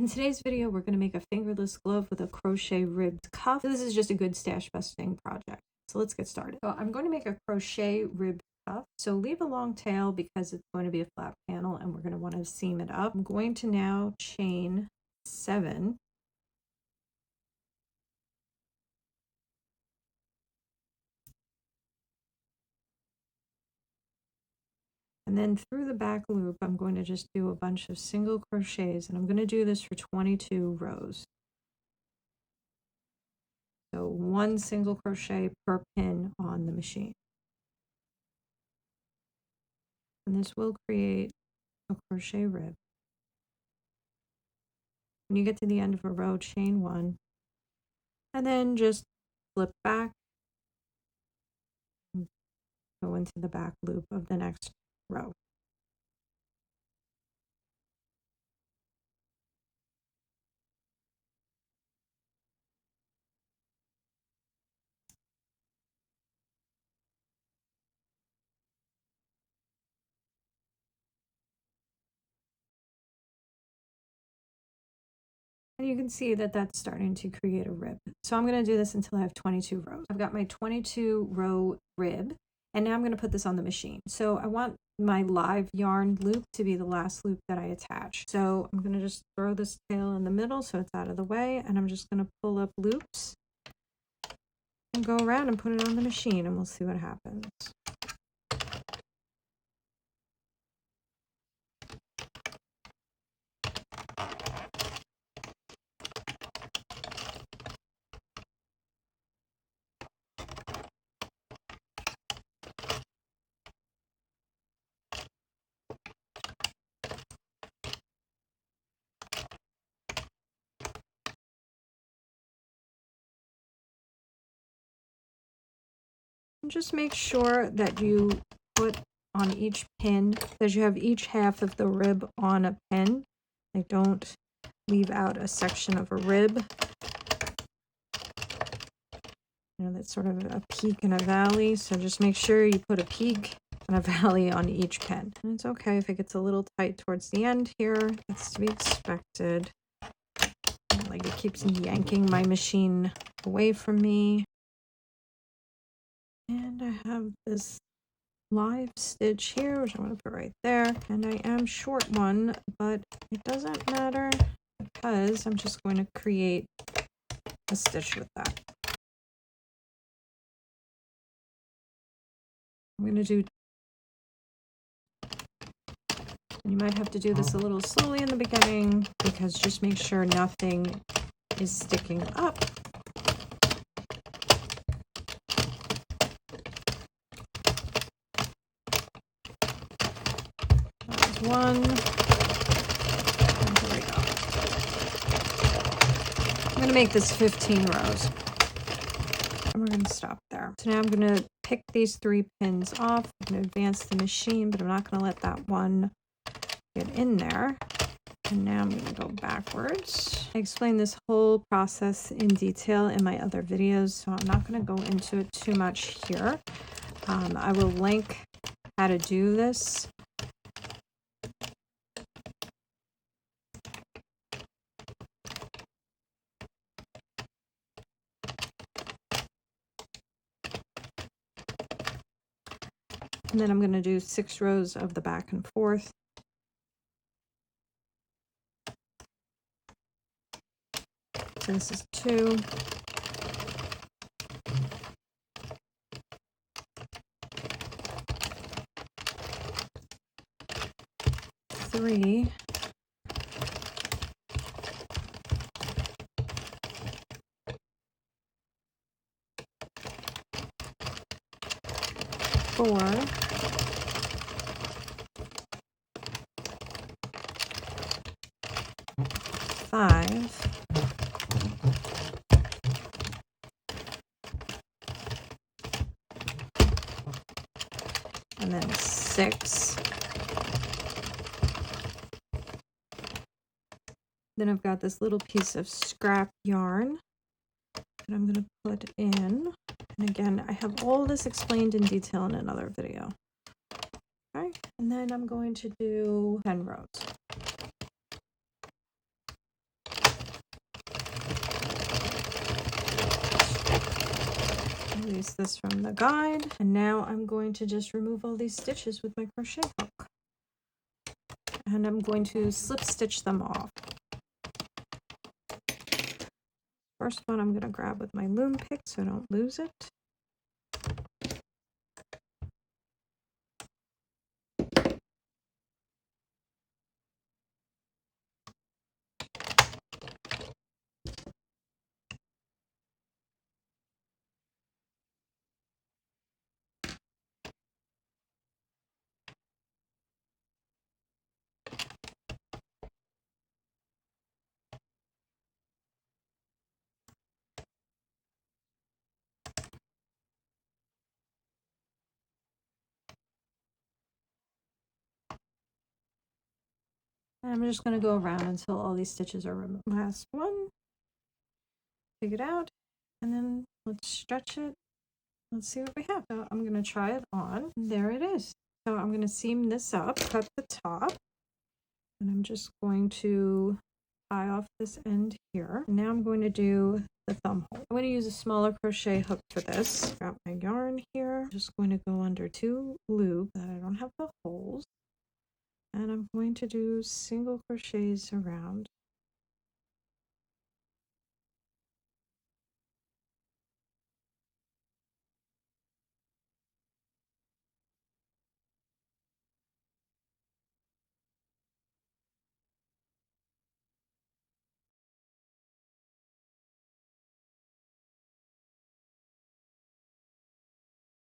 In today's video, we're going to make a fingerless glove with a crochet ribbed cuff. This is just a good stash busting project. So let's get started. So I'm going to make a crochet ribbed cuff. So leave a long tail because it's going to be a flat panel and we're going to want to seam it up. I'm going to now chain 7. And then through the back loop, I'm going to just do a bunch of single crochets, and I'm going to do this for 22 rows. So 1 single crochet per pin on the machine. And this will create a crochet rib. When you get to the end of a row, chain 1, and then just flip back, and go into the back loop of the next row. And you can see that that's starting to create a rib. So I'm going to do this until I have 22 rows. I've got my 22 row rib, and now I'm going to put this on the machine. So I want my live yarn loop to be the last loop that I attach. So I'm going to just throw this tail in the middle so it's out of the way, and I'm just going to pull up loops and go around and put it on the machine, and we'll see what happens. And just make sure that you put on each pin, that you have each half of the rib on a pin. Like, don't leave out a section of a rib. You know, that's sort of a peak and a valley, so just make sure you put a peak and a valley on each pin. And it's okay if it gets a little tight towards the end here. It's to be expected. Like, it keeps yanking my machine away from me. And I have this live stitch here, which I'm going to put right there. And I am short one, but it doesn't matter because I'm just going to create a stitch with that. I'm going to do, you might have to do this a little slowly in the beginning because just make sure nothing is sticking up. One. And here we go. I'm going to make this 15 rows. And we're going to stop there. So now I'm going to pick these 3 pins off. I'm going to advance the machine, but I'm not going to let that one get in there. And now I'm going to go backwards. I explained this whole process in detail in my other videos, so I'm not going to go into it too much here. I will link how to do this. And then I'm going to do 6 rows of the back and forth. So this is 2. 3. 4. 5. And then 6. Then I've got this little piece of scrap yarn that I'm going to put in. And again, I have all this explained in detail in another video. Okay, and then I'm going to do 10 rows. Release this from the guide, and now I'm going to just remove all these stitches with my crochet hook, and I'm going to slip stitch them off. First one I'm going to grab with my loom pick so I don't lose it. And I'm just going to go around until all these stitches are removed. Last one. Take it out, and then let's stretch it. Let's see what we have. So I'm going to try it on. There it is. So I'm going to seam this up, cut the top, and I'm just going to tie off this end here. And now I'm going to do the thumb hole. I'm going to use a smaller crochet hook for this. Got my yarn here. I'm just going to go under 2 loops that I don't have the holes. And I'm going to do single crochets around.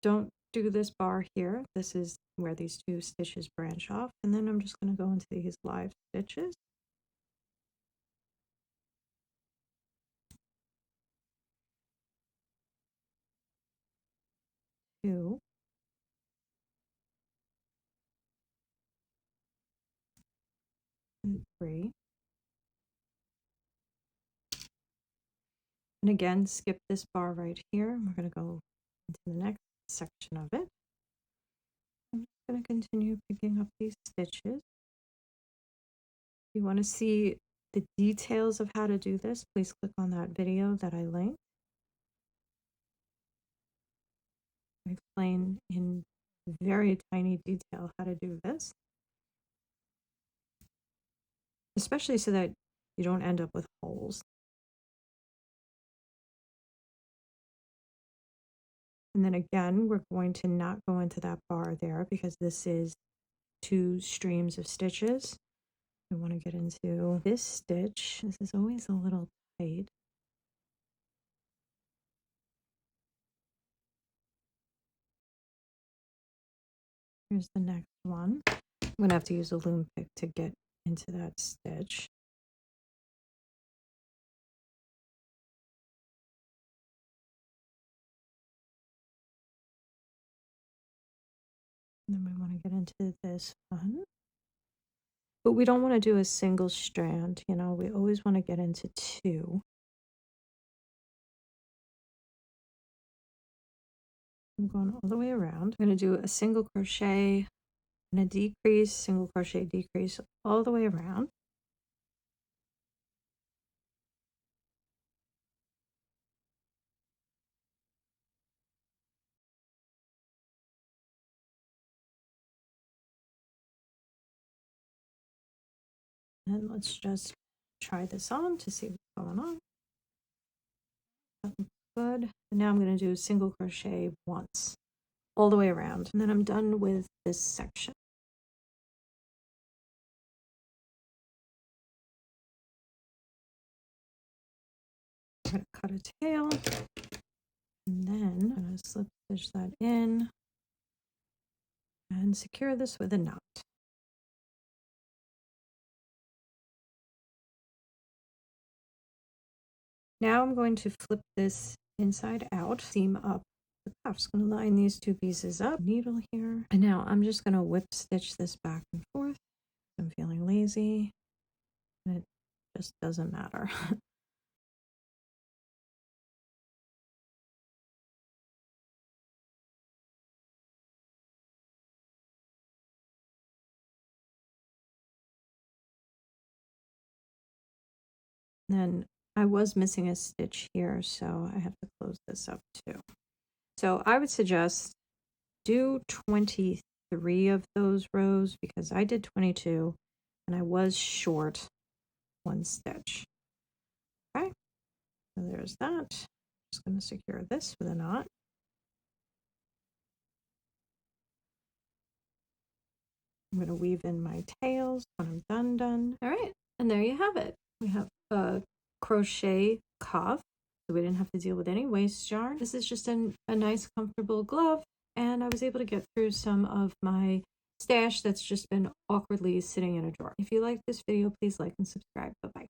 Don't do this bar here. This is where these 2 stitches branch off, and then I'm just going to go into these live stitches. Two, and 3. And again, skip this bar right here. We're going to go into the next section of it. I'm just going to continue picking up these stitches. If you want to see the details of how to do this, please click on that video that I linked. I explain in very tiny detail how to do this, especially so that you don't end up with holes. And then again, we're going to not go into that bar there because this is 2 streams of stitches. We want to get into this stitch. This is always a little tight. Here's the next one. I'm going to have to use a loom pick to get into that stitch. And then we want to get into this one. But we don't want to do a single strand, you know, we always want to get into 2. I'm going all the way around. I'm going to do a single crochet and a decrease, single crochet, decrease all the way around. And let's just try this on to see what's going on. That looks good. And now I'm going to do single crochet once all the way around, and then I'm done with this section. I'm going to cut a tail, and then I'm going to slip stitch that in and secure this with a knot. Now I'm going to flip this inside out, seam up the cuffs. I'm going to line these 2 pieces up, needle here, and now I'm just going to whip stitch this back and forth. I'm feeling lazy, and it just doesn't matter. Then I was missing a stitch here, so I have to close this up too. So I would suggest do 23 of those rows because I did 22 and I was short 1 stitch. Okay, so there's that. Just going to secure this with a knot. I'm going to weave in my tails when I'm done. All right, and there you have it. We have a crochet cuff, so we didn't have to deal with any waste yarn. This is just a nice, comfortable glove, and I was able to get through some of my stash that's just been awkwardly sitting in a drawer. If you like this video, please like and subscribe. Bye-bye.